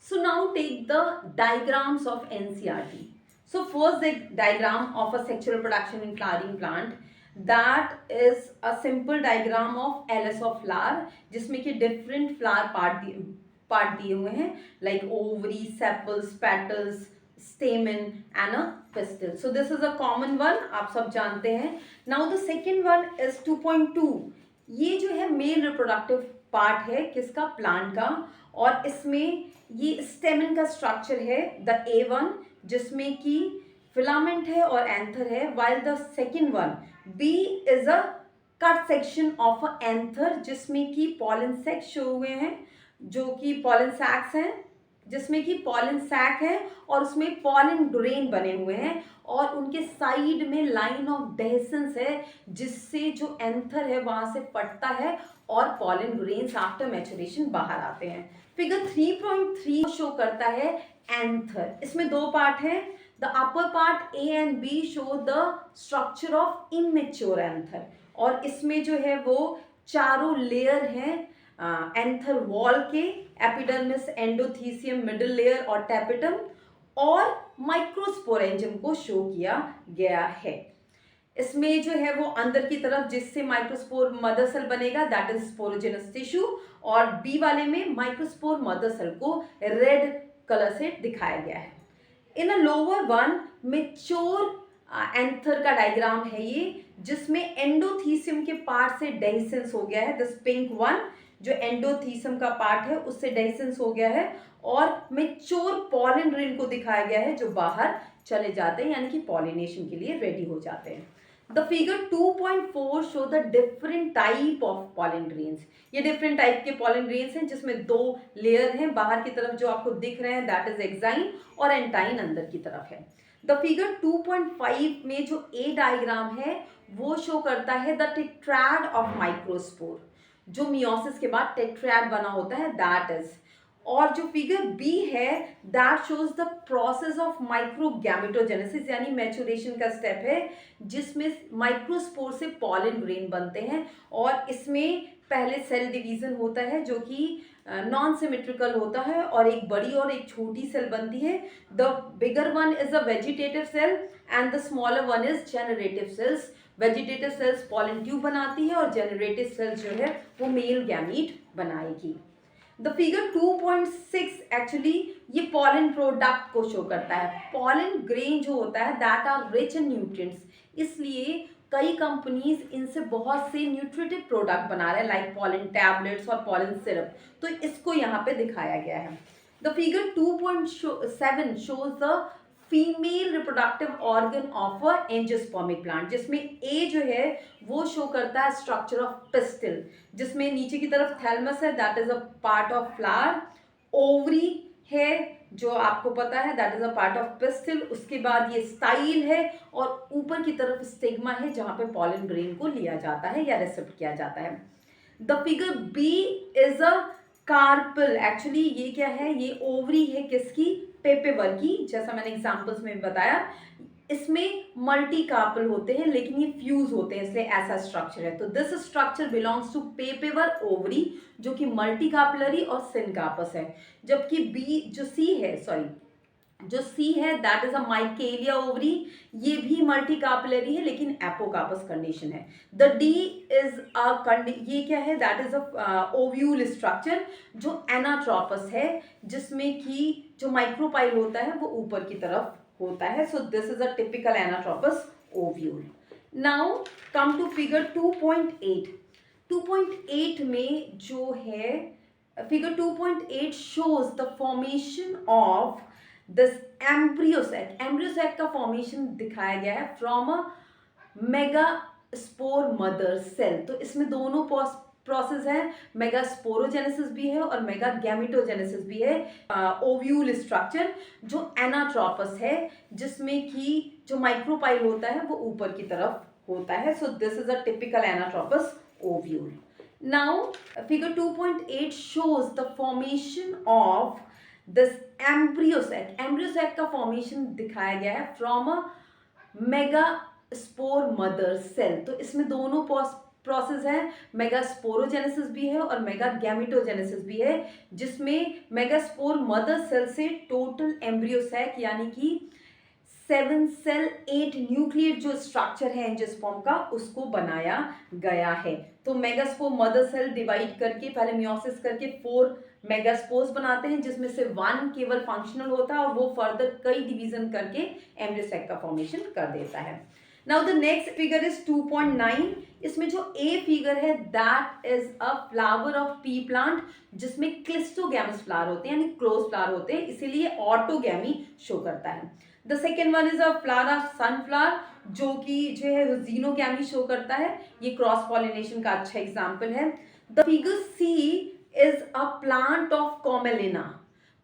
So now take the diagrams of NCRT. So first the diagram of a sexual reproduction in flowering plant, that is a simple diagram of LS of flower जिसमें कि different flower part दिए हुए हैं like ovary, sepals, petals, stamen and a pistil. So this is a common one, आप सब जानते हैं. Now the second one is 2.2. ये जो है मेल रिप्रोडक्टिव पार्ट है किसका, प्लांट का, और इसमें ये स्टेमन का स्ट्रक्चर है द A1 जिसमें कि फिलामेंट है और एंथर है, while the second one B is a cut section of a anther जिसमें कि पॉलन सैक्स शो हुए हैं, जो कि पॉलन सैक्स हैं, जिसमें कि पॉलन सैक है और उसमें पॉलन ग्रेन बने हुए हैं और उनके साइड में लाइन ऑफ डेhiscence है जिससे जो एंथर है वहां से फटता है और पॉलन ग्रेन्स आफ्टर मैचुरेशन बाहर आते हैं. फिगर 3.3 शो करता है एंथर. इसमें दो पार्ट हैं. The upper part A and B show the structure of immature anther, और इसमें जो है वो चारों लेयर हैं एंथर वॉल के, एपिडर्मिस, एंडोथीसियम, मिडिल लेयर और टैपिटम, और माइक्रोस्पोरेंजियम को शो किया गया है. इसमें जो है वो अंदर की तरफ जिससे माइक्रोस्पोर मदर सेल बनेगा दैट इज स्पोरोजेनस टिश्यू, और बी वाले में माइक्रोस्पोर मदर सेल को रेड कलर से दिखाया गया है. In a lower one mature anther का डायग्राम है ये, जिसमें एंडोथीसियम के पार्ट से डेhiscence हो गया है. दिस पिंक वन जो एंडोथीसियम का पार्ट है उससे डेhiscence हो गया है, और मेच्योर पॉलन ग्रेन को दिखाया गया है जो बाहर चले जाते हैं, यानी कि पॉलिनेशन के लिए रेडी हो जाते हैं. The figure 2.4 show the different type of pollen grains. ये डिफरेंट टाइप के पॉलन ग्रेन्स हैं जिसमें दो लेयर हैं. बाहर की तरफ जो आपको दिख रहे हैं दैट इज एक्साइन, और एंटाइन अंदर की तरफ है. द फिगर 2.5 में जो ए डायग्राम है वो शो करता है द टेट्राड ऑफ माइक्रोस्पोर, जो मियोसिस के बाद टेट्राड बना होता है दैट इज. और जो फिगर बी है that shows the process of microgametogenesis, यानी मैचुरेशन का स्टेप है जिसमें माइक्रोस्पोर से पॉलन ग्रेन बनते हैं, और इसमें पहले सेल डिवीजन होता है जो कि नॉन सिमेट्रिकल होता है, और एक बड़ी और एक छोटी सेल बनती है. The bigger one is a vegetative cell and the smaller one is generative cells. Vegetative cells pollen tube बनाती है और जेनरेटिव सेल्स जो है वो मेल गैमीट बनाएगी. द फिगर 2.6 एक्चुअली ये पॉलन प्रोडक्ट को शो करता है. पॉलन ग्रेन जो होता है that are rich in nutrients, इसलिए कई कंपनीज इनसे बहुत से न्यूट्रिटिव प्रोडक्ट बना रहे हैं लाइक पॉलन टैबलेट्स और पॉलन सिरप, तो इसको यहाँ पे दिखाया गया है. The figure 2.7 shows the female reproductive organ of a angiospermic plant, जिसमें ए जो है वो शो करता है स्ट्रक्चर ऑफ पिस्टिल, जिसमें नीचे की तरफ थैलमस है that is a part of flower, ovary है जो आपको पता है that is a part of pistil, उसके बाद ये स्टाइल है, और ऊपर की तरफ स्टिग्मा है जहां पे पॉलन ग्रेन को लिया जाता है या रिसिप्ट किया जाता है. The figure B is a carpel. Actually ये क्या है, ये ओवरी है किसकी, पेपेवर की, जैसा मैंने एग्जांपल्स में बताया. इसमें मल्टी कार्पल होते हैं लेकिन ये फ्यूज होते हैं इसलिए ऐसा स्ट्रक्चर है. तो this structure belongs to papaver ovary जो कि मल्टी कार्पलरी और सिनकार्पस है. जबकि बी जो सी है, सॉरी जो सी है दैट इज अ माइकेलिया ओवरी, ये भी मल्टी कार्पलरी है लेकिन एपोकार्पस कंडीशन है. द डी इज ये क्या है, that is a ovule structure जो एनाट्रोपस है, जिसमें कि जो माइक्रोपाइल होता है वो ऊपर की तरफ होता है. So this is a typical anatropous ovule. Now come to figure 2.8. 2.8 में जो है figure 2.8 shows the formation of this embryo sac. Embryo sac का फॉर्मेशन दिखाया गया है from a megaspore mother cell. तो इसमें दोनों प्रोसेस है, मेगास्पोरोजेनेसिस भी है और मेगागैमेटोजेनेसिस भी है. ओव्यूल स्ट्रक्चर जो एनाट्रोपस है जिसमें कि जो माइक्रोपाइल होता है वो ऊपर की तरफ होता है. So this is a typical anatropous ovule. Now figure 2.8 shows the formation of this embryo sac. Embryo sac का फॉर्मेशन दिखाया गया है from a megaspore mother cell. तो इसमें दोनों प्रोसेस है, मेगास्पोरोजेनेसिस भी है और मेगागैमेटोजेनेसिस भी है, जिसमें मेगास्पोर मदर सेल से टोटल एम्ब्रियो सैक यानी कि 7 सेल 8 न्यूक्लिएट जो स्ट्रक्चर है एंजियोस्पर्म का, उसको बनाया गया है। तो मेगास्पोर मदर सेल डिवाइड करके पहले मियोसिस करके 4 मेगास्पोर्स बनाते हैं, जिसमें से 1 केवल फंक्शनल होता है और वो फर्दर कई डिवीजन करके एम्ब्रियो सैक का फॉर्मेशन कर देता है। Now the next figure is 2.9। इसमें जो ए फिगर है that is a flower of P plant, जिसमें क्लिस्टोगैमस फ्लावर होते हैं यानी क्लोज फ्लावर होते हैं, इसीलिए ऑटोगैमी शो करता है। The second one is a flower of sunflower, जो कि जो है जीनोगैमी शो करता है। ये क्रॉस पॉलिनेशन का अच्छा एग्जाम्पल है। The figure C is a plant of Commelina.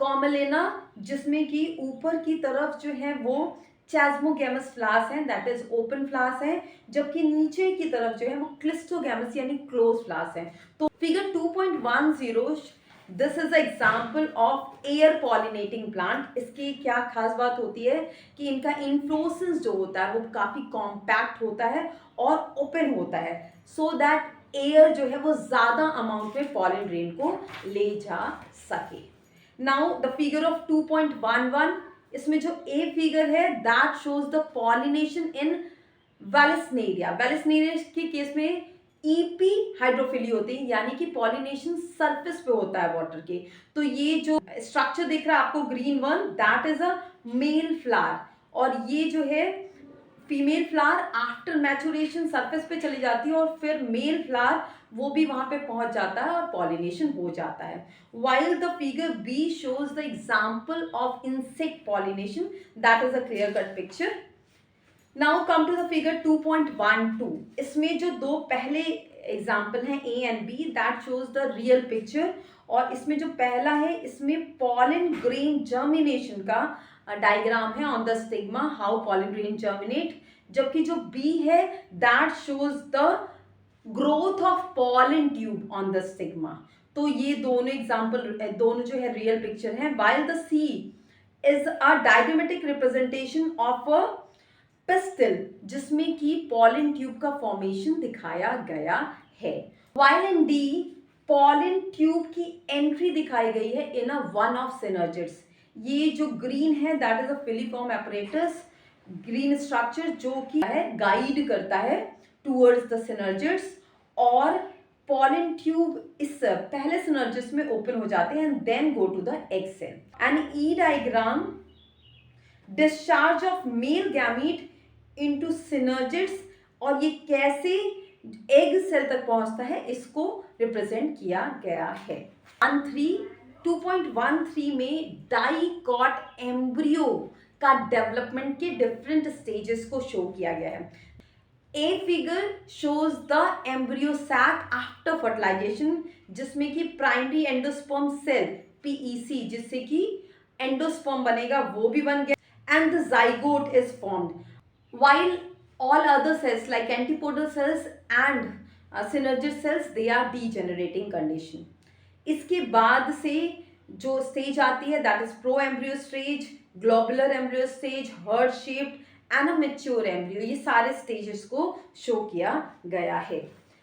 Commelina जिसमें कि ऊपर की तरफ जो है वो चैस्मोगैमस फ्लावर्स हैं, दैट इज ओपन फ्लावर्स हैं, जबकि नीचे की तरफ जो है वो क्लिस्टोगैमस यानी क्लोज फ्लावर्स हैं। तो figure 2.10 this is example of air pollinating plant. इसकी क्या खास बात होती है कि इनका इन्फ्लोरेसेंस जो होता है वो काफी कॉम्पैक्ट होता है और ओपन होता है, सो दैट एयर जो है वो ज्यादा अमाउंट में पॉलन ग्रेन को ले जा सके। नाउ द फिगर ऑफ 2.11, इसमें जो ए फिगर है that shows the pollination in Vallisneria. Vallisneria के केस में ईपी हाइड्रोफिली होती है, यानी कि पॉलिनेशन सरफेस पे होता है वाटर के। तो ये जो स्ट्रक्चर दिख रहा है आपको green one, that is a male flower, और ये जो है female flower after maturation surface पे चली जाती है और फिर मेल फ्लावर वो भी वहां पे पहुंच जाता है और पॉलिनेशन हो जाता है। While the figure B shows the example of insect pollination, that is a clear cut picture. Now come to the figure 2.12। इसमें जो दो पहले एग्जाम्पल हैं A and B, that shows the real picture. और इसमें जो पहला है इसमें पॉलन ग्रेन जर्मिनेशन का डायग्राम है on the stigma, how pollen grain germinate, जबकि जो बी है that shows the growth of pollen tube on the stigma. तो ये दोनों एग्जाम्पल दोनों जो है रियल पिक्चर हैं। While the C is a diagrammatic representation of a pistil, जिसमें कि पॉलन ट्यूब का फॉर्मेशन दिखाया गया है। While in D pollen tube की एंट्री दिखाई गई है in a one of synergids. ये जो ग्रीन है that is a filiform apparatus, green structure जो कि है गाइड करता है टूवर्ड्स द सिनर्जिड्स, और पॉलन ट्यूब इस पहले सिनर्जिड्स में ओपन हो जाते हैं and then go to the egg cell. And E diagram discharge of male gamete into synergids, और ये कैसे एग सेल तक पहुंचता है इसको रिप्रेजेंट किया गया है। 2.13 में डाइकॉट एम्ब्रियो का डेवलपमेंट के डिफरेंट स्टेजेस को शो किया गया है। A figure shows the embryo sac after fertilization, जिसमें कि प्राइमरी एंडोस्पर्म सेल पीईसी, जिससे कि एंडोस्पर्म बनेगा, वो भी बन गया, and the zygote is formed, while all other cells like antipodal cells and synergid cells they are degenerating condition। इसके बाद से जो स्टेज आती है that is pro embryo stage, globular embryo stage, heart shaped and a mature embryo, ये सारे stages को show किया गया है।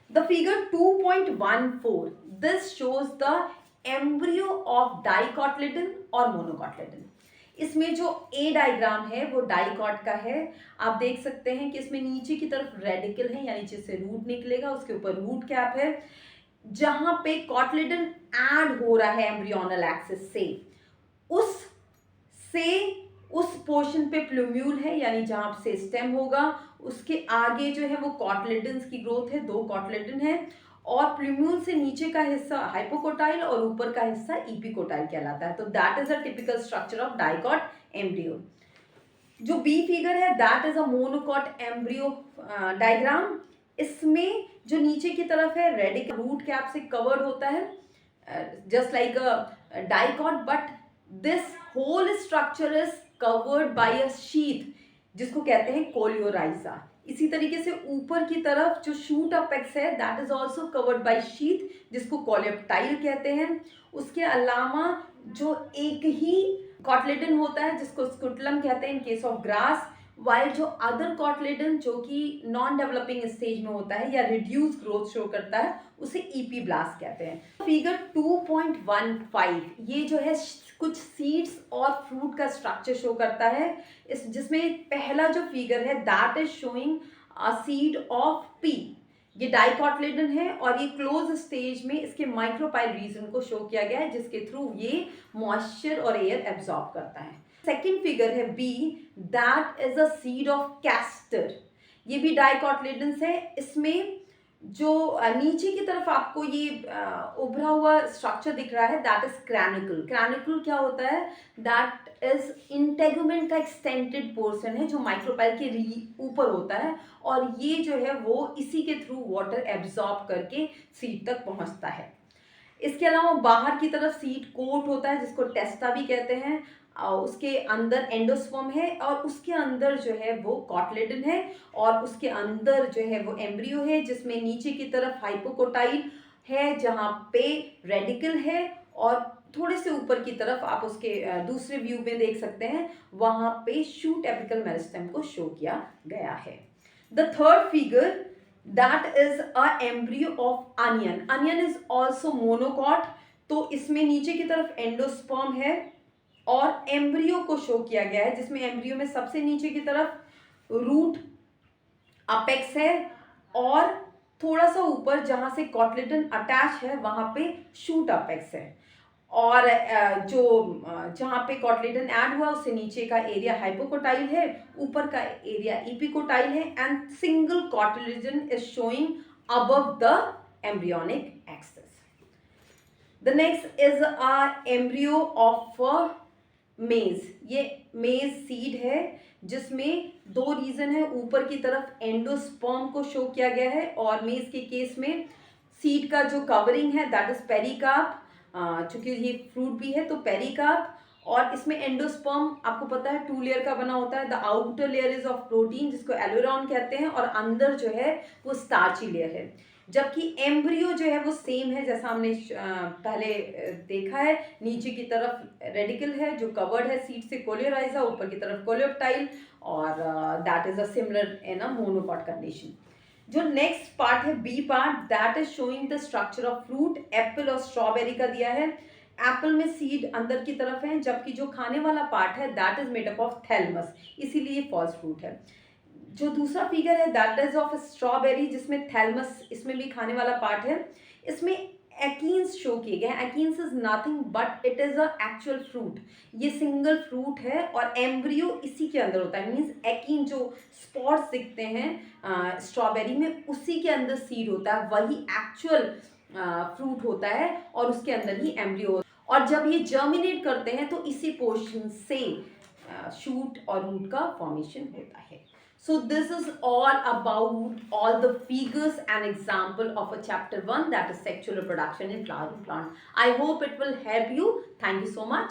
The figure 2.14 this shows the embryo of dicotyledon और मोनोकॉटलिडन। इसमें जो ए डायग्राम है वो डाइकॉट का है। आप देख सकते हैं कि इसमें नीचे की तरफ रेडिकल है यानी जिससे रूट निकलेगा, उसके ऊपर रूट कैप है, जहां पे कॉटलिडन ऐड हो रहा है एम्ब्रियोनल एक्सिस से उस पोर्शन पे प्लूम्यूल है यानी जहां से स्टेम होगा, उसके आगे जो है वो कॉटलिडन्स की ग्रोथ है, 2 कॉटलिडन है, और प्लूम्यूल से नीचे का हिस्सा हाइपोकोटाइल और ऊपर का हिस्सा इपिकोटाइल कहलाता है। तो that is a typical structure of dicot embryo. जो बी फिगर है that is a monocot embryo diagram. इसमें जो नीचे की तरफ है रेडिकल रूट कैप से कवर्ड होता है just like a dicot, but this whole structure is covered by a sheath जिसको कहते हैं कोलियोराइजा। इसी तरीके से ऊपर की तरफ जो शूट अपेक्स है that is also covered by sheath जिसको कोलेप्टाइल कहते हैं। उसके अलावा जो एक ही कॉटलिडन होता है जिसको स्कुटलम कहते हैं in case of grass, while जो अदर कॉटलेडन जो कि नॉन डेवलपिंग स्टेज में होता है या रिड्यूस ग्रोथ शो करता है, उसे ईपी ब्लास्ट कहते हैं। फिगर 2.15 ये जो है कुछ सीड्स और फ्रूट का स्ट्रक्चर शो करता है, इस जिसमें पहला जो फिगर है that is showing a seed of P. ये डाइकॉटलेडन है और ये क्लोज स्टेज में इसके माइक्रोपाइल रीजन को शो किया गया है, जिसके थ्रू ये मॉइस्चर और एयर एब्जॉर्ब करता है। सेकेंड फिगर है B, that is a seed of castor. ये भी डाइकॉटलेडन्स है। इसमें जो नीचे की तरफ आपको ये उभरा हुआ स्ट्रक्चर दिख रहा है दैट इज क्रैनिकल। क्रैनिकल क्या होता है? दैट इज इंटेगुमेंट का एक्सटेंडेड पोर्शन है जो माइक्रोपाइल के ऊपर होता है, और ये जो है वो इसी के थ्रू वाटर एब्जॉर्ब करके सीड तक पहुंचता है। इसके अलावा बाहर की तरफ सीड कोट होता है जिसको टेस्टा भी कहते हैं। उसके अंदर एंडोस्पर्म है और उसके अंदर जो है वो कॉटलेडन है, और उसके अंदर जो है वो एम्ब्रियो है जिसमें नीचे की तरफ हाइपोकोटाइल है जहाँ पे रेडिकल है, और थोड़े से ऊपर की तरफ आप उसके दूसरे व्यू में देख सकते हैं वहाँ पे शूट एपिकल मेरिस्टेम को शो किया गया है। The third figure, that is a embryo of onion. Onion is also monocot, तो इसमें नीचे की तरफ एंडोस्पर्म है और एम्ब्रियो को शो किया गया है, जिसमें एम्ब्रियो में सबसे नीचे की तरफ रूट अपेक्स है, और थोड़ा सा ऊपर जहाँ से कॉटलेडन अटैच है वहाँ पे शूट अपेक्स है, और जो जहाँ पे कॉटलेडन ऐड हुआ उससे नीचे का एरिया हाइपोकोटाइल है, ऊपर का एरिया इपिकोटाइल है, and single cotyledon is showing above the embryonic axis. The next is a embryo of maize. ये मेज सीड है जिसमें दो रीजन है, ऊपर की तरफ एंडोस्पर्म को शो किया गया है, और मेज के केस में सीड का जो कवरिंग है दैट इज पेरिकार्प, चूंकि ये फ्रूट भी है तो पेरिकार्प, और इसमें एंडोस्पर्म आपको पता है 2 लेयर का बना होता है। The outer layer is of protein जिसको एलोरॉन कहते हैं, और अंदर जो है वो स्टार्ची लेयर है, जबकि एम्ब्रियो जो है वो सेम है जैसा हमने पहले देखा है। नीचे की तरफ रेडिकल है जो कवर्ड है सीड से कोलियोराइजा, ऊपर की तरफ कोलियोप्टाइल, और that is a similar in a monocot condition. जो नेक्स्ट पार्ट है B part, that is showing the structure of fruit. Apple और स्ट्रॉबेरी का दिया है। एप्पल में सीड अंदर की तरफ है, जबकि जो खाने वाला पार्ट है that is made up of thalamus, इसीलिए फॉल्स फ्रूट है। जो दूसरा फिगर है दैट इज ऑफ स्ट्रॉबेरी, जिसमें थैलमस इसमें भी खाने वाला पार्ट है। इसमें एकीन्स शो किए गए हैं। Achenes is nothing but it is a actual fruit. ये सिंगल फ्रूट है और एम्ब्रियो इसी के अंदर होता है, मीन्स एकीन जो स्पॉट्स दिखते हैं स्ट्रॉबेरी में उसी के अंदर सीड होता है, वही एक्चुअल फ्रूट होता है, और उसके अंदर ही एम्ब्रियो, और जब ये जर्मिनेट करते हैं तो इसी पोर्शन से शूट और रूट का फॉर्मेशन होता है। So this is all about all the figures and example of a chapter 1, that is sexual reproduction in flowering plant. I hope it will help you. Thank you so much.